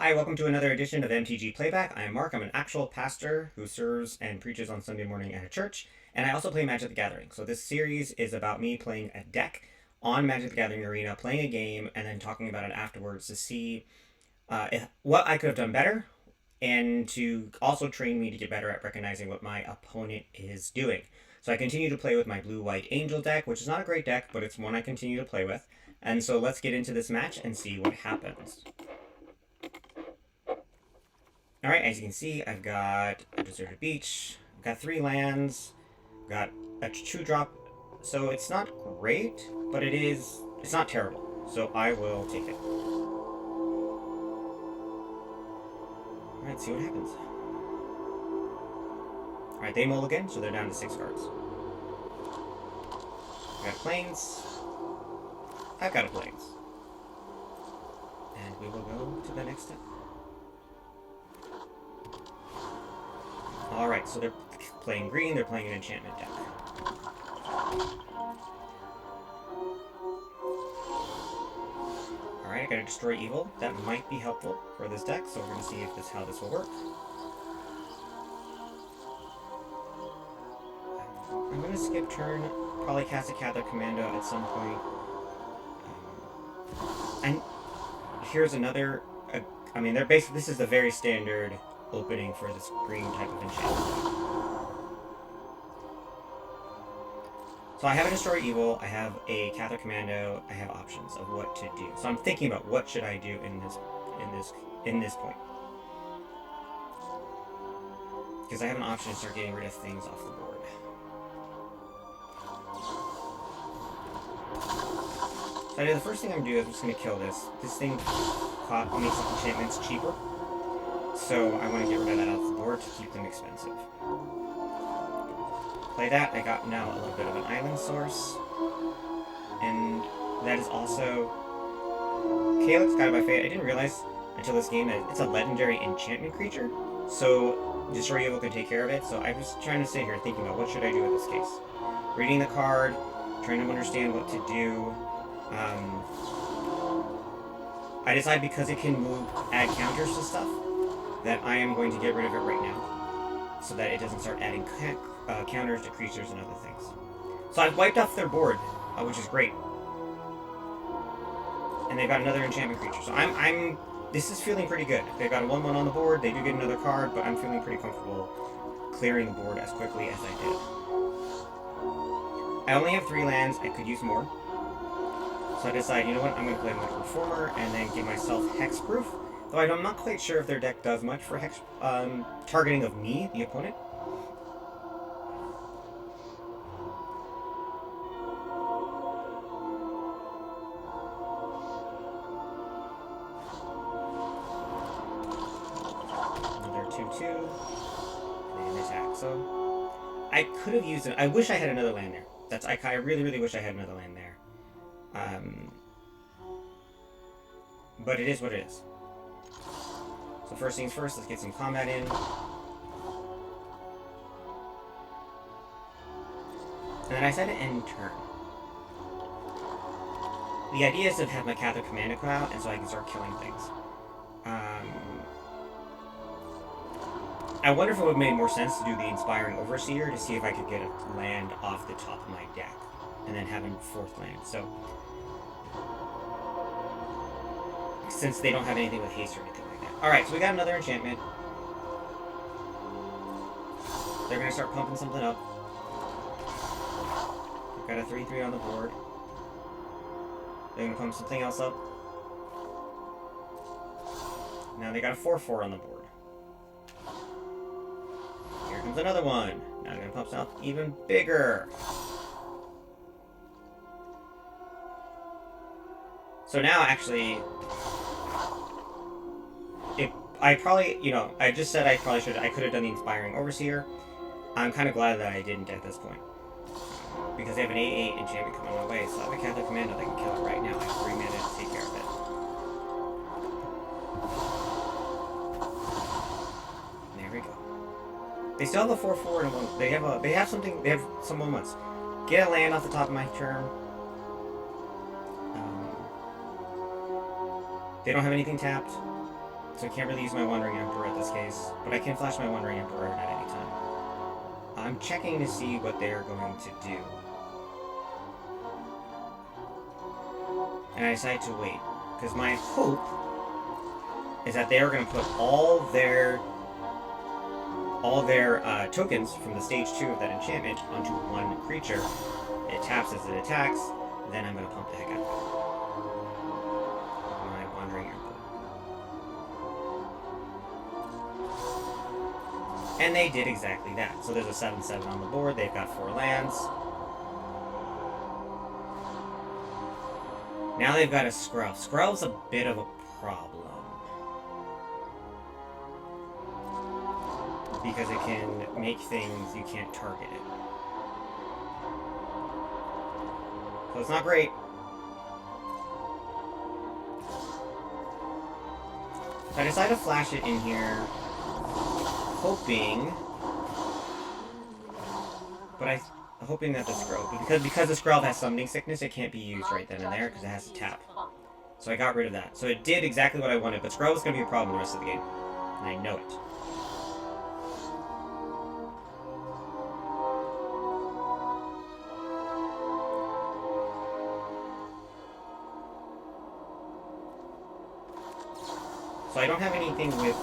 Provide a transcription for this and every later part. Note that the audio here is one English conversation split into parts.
Hi, welcome to another edition of MTG Playback. I am Mark. I'm an actual pastor who serves and preaches on Sunday morning at a church, and I also play Magic the Gathering. So this series is about me playing a deck on Magic the Gathering Arena, playing a game, and then talking about it afterwards to see what I could have done better, and to also train me to get better at recognizing what my opponent is doing. So I continue to play with my blue-white angel deck, which is not a great deck, but it's one I continue to play with. And so let's get into this match and see what happens. Alright, as you can see, I've got a deserted beach, I've got 3 lands, I've got a 2-drop, so it's not great, but it's not terrible, so I will take it. Alright, see what happens. Alright, they mulligan, so they're down to 6 cards. I've got plains, I've got a plains. And we will go to the next step. Alright, so they're playing green, they're playing an enchantment deck. Alright, I gotta destroy evil. That might be helpful for this deck, so we're gonna see how this will work. I'm gonna skip turn, probably cast a Catholic Commando at some point. And here's another, they're basically, this is a very standard opening for this green type of enchantment. So I have a Destroy Evil, I have a Catholic Commando, I have options of what to do. So I'm thinking about what should I do in this point. Because I have an option to start getting rid of things off the board. So the first thing I'm gonna do is I'm just gonna kill this. This thing makes enchantments cheaper. So I want to get rid of that off the board to keep them expensive. Play that. I got now a little bit of an island source. And that is also Calyx, Guided by Fate. I didn't realize until this game that it's a legendary enchantment creature. So Destroy Evil could take care of it. So I was trying to sit here thinking about what should I do in this case. Reading the card, trying to understand what to do. I decide because it can add counters to stuff, that I am going to get rid of it right now, so that it doesn't start adding counters to creatures and other things. So I've wiped off their board, which is great. And they've got another enchantment creature. So this is feeling pretty good. They've got a 1/1 on the board, they do get another card, but I'm feeling pretty comfortable clearing the board as quickly as I did. I only have 3 lands, I could use more. So I decide, you know what, I'm going to play Much Reformer and then give myself Hexproof. Though I'm not quite sure if their deck does much for targeting of me, the opponent. Another 2/2. And attack. So I could have used it. I wish I had another land there. I really, really wish I had another land there. But it is what it is. So first things first, let's get some combat in. And then I said to end turn. The idea is to have my Catholic Commando come out, and so I can start killing things. I wonder if it would have made more sense to do the Inspiring Overseer to see if I could get a land off the top of my deck, and then have a 4th land. So, since they don't have anything with haste or anything like that. Alright, so we got another enchantment. They're going to start pumping something up. We've got a 3/3 on the board. They're going to pump something else up. Now they got a 4/4 on the board. Here comes another one. Now they're going to pump something even bigger. So now, actually, I just said I could have done the Inspiring Overseer. I'm kind of glad that I didn't at this point. Because they have an 8/8 enchantment coming my way, so I have a Catholic Commando that can kill it right now. I have 3 mana to take care of it. And there we go. They still have a 4/4 and 1. They have some 1/1s. Get a land off the top of my turn. They don't have anything tapped. So I can't really use my Wandering Emperor at this case, but I can flash my Wandering Emperor at any time. I'm checking to see what they're going to do. And I decide to wait, because my hope is that they are going to put all their tokens from the stage 2 of that enchantment onto one creature. It taps as it attacks, then I'm going to pump the heck out of it. My Wandering Emperor. And they did exactly that. So there's a 7/7 on the board. They've got 4 lands. Now they've got a Skrull. Skrull's a bit of a problem. Because it can make things you can't target it. So it's not great. So I decided to flash it in here, hoping, hoping that the Skrull, because the Skrull has Summoning Sickness, it can't be used right then and there because it has to tap. So I got rid of that. So it did exactly what I wanted, but Skrull is going to be a problem the rest of the game, and I know it. So I don't have anything with...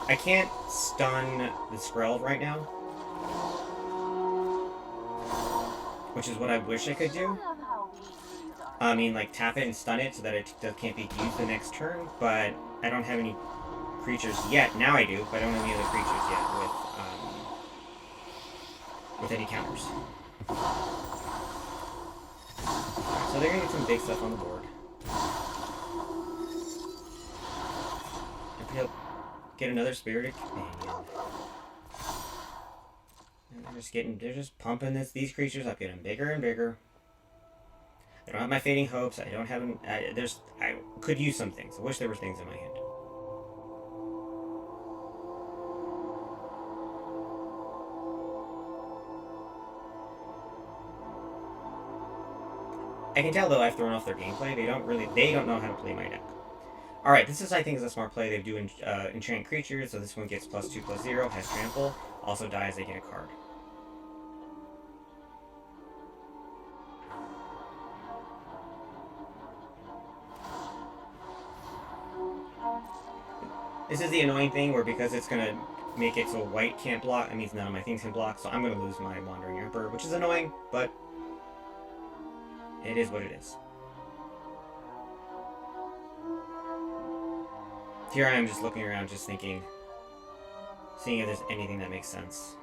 I can't stun the Skrull right now. Which is what I wish I could do. I mean, like, tap it and stun it so that it can't be used the next turn. But I don't have any creatures yet. Now I do, but I don't have any other creatures yet with any counters. So they're going to get some big stuff on the board. He'll get another Spirited Companion. And they're just pumping these creatures up, getting bigger and bigger. I don't have my Fading Hopes. I don't have I could use some things. I wish there were things in my hand. I can tell though I've thrown off their gameplay. They don't know how to play my deck. Alright, this is, I think, is a smart play. They do enchant creatures, so this one gets +2/+0, has trample, also dies, they get a card. This is the annoying thing where because it's going to make it so white can't block, that means none of my things can block, so I'm going to lose my Wandering Emperor, which is annoying, but it is what it is. Here I am just looking around, just thinking, seeing if there's anything that makes sense.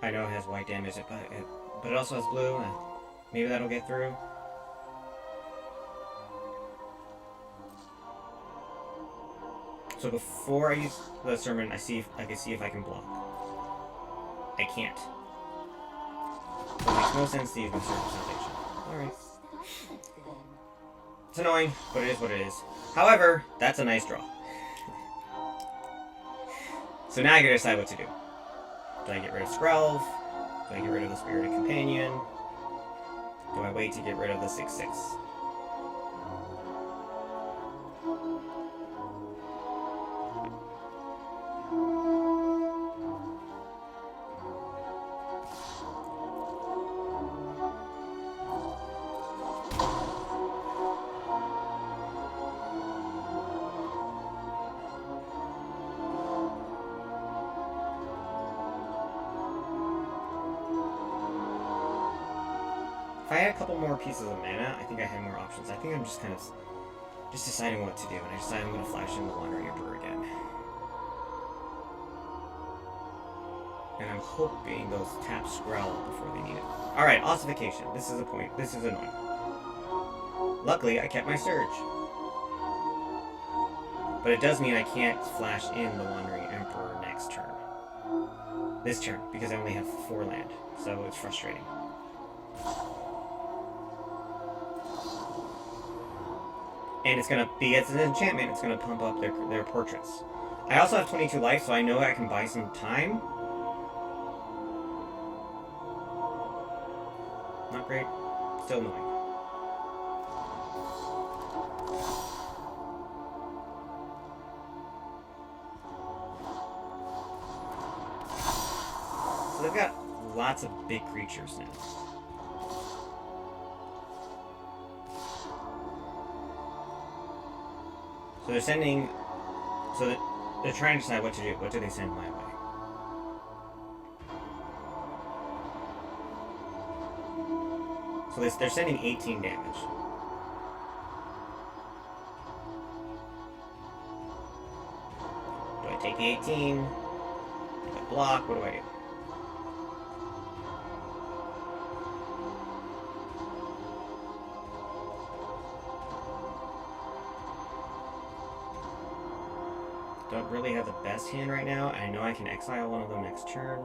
I know it has white damage, but it also has blue, and maybe that'll get through. So before I use the Sermon, I can see if I can block. I can't. So it makes no sense to use my Sermon Foundation. Alright. It's annoying, but it is what it is. However, that's a nice draw. So now I gotta decide what to do. Do I get rid of Skrull? Do I get rid of the Spirited Companion? Do I wait to get rid of the 6/6? If I had a couple more pieces of mana, I think I had more options. I think I'm just kind of deciding what to do, and I decide I'm going to flash in the Wandering Emperor again. And I'm hoping those tap Skrull before they need it. Alright, Ossification. This is a point. This is annoying. Luckily, I kept my Surge. But it does mean I can't flash in the Wandering Emperor next turn. This turn, because I only have 4 land. So it's frustrating. And it's gonna be, it's an enchantment, it's gonna pump up their portraits. I also have 22 life, so I know I can buy some time. Not great. Still annoying. So they've got lots of big creatures now. So they're sending... So they're trying to decide what to do. What do they send my way? So they're sending 18 damage. Do I take the 18? Do I block? What do I do? Don't really have the best hand right now. I know I can exile one of them next turn.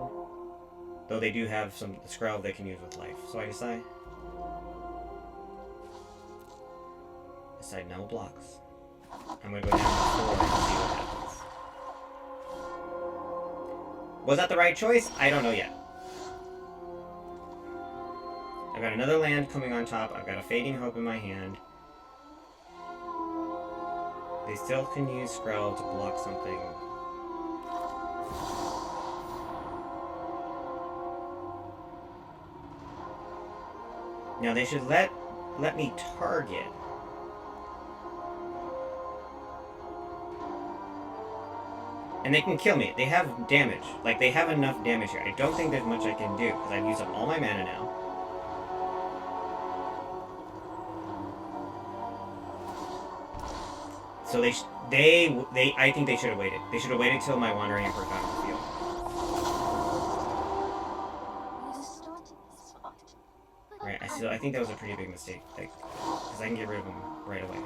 Though they do have some Skrell they can use with life. So I decide no blocks. I'm gonna go down to 4 and see what happens. Was that the right choice? I don't know yet. I've got another land coming on top. I've got a Fading Hope in my hand. They still can use Skrell to block something. Now they should let me target. And they can kill me. They have damage. Like, they have enough damage here. I don't think there's much I can do, because I've used up all my mana now. So I think they should have waited. They should have waited till my Wandering Emperor got on the field. Right, so I think that was a pretty big mistake, because I can get rid of them right away.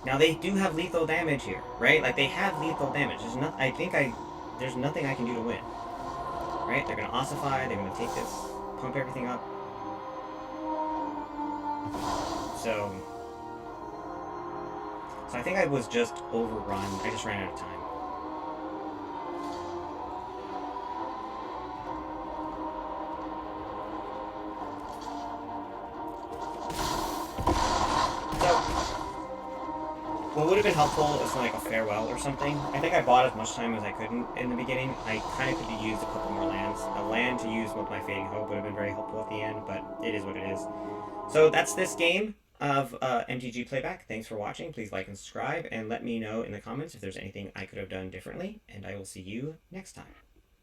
Now they do have lethal damage here, right? Like, they have lethal damage. There's nothing I can do to win. Right? They're gonna ossify, they're gonna take this, pump everything up. So I think I was just overrun. I just ran out of time. What would have been helpful is like a farewell or something. I think I bought as much time as I could in the beginning. I kind of could have used a couple more lands. A land to use with my Fading Hope would have been very helpful at the end, but it is what it is. So that's this game of MTG Playback. Thanks for watching. Please like and subscribe, and let me know in the comments if there's anything I could have done differently, and I will see you next time.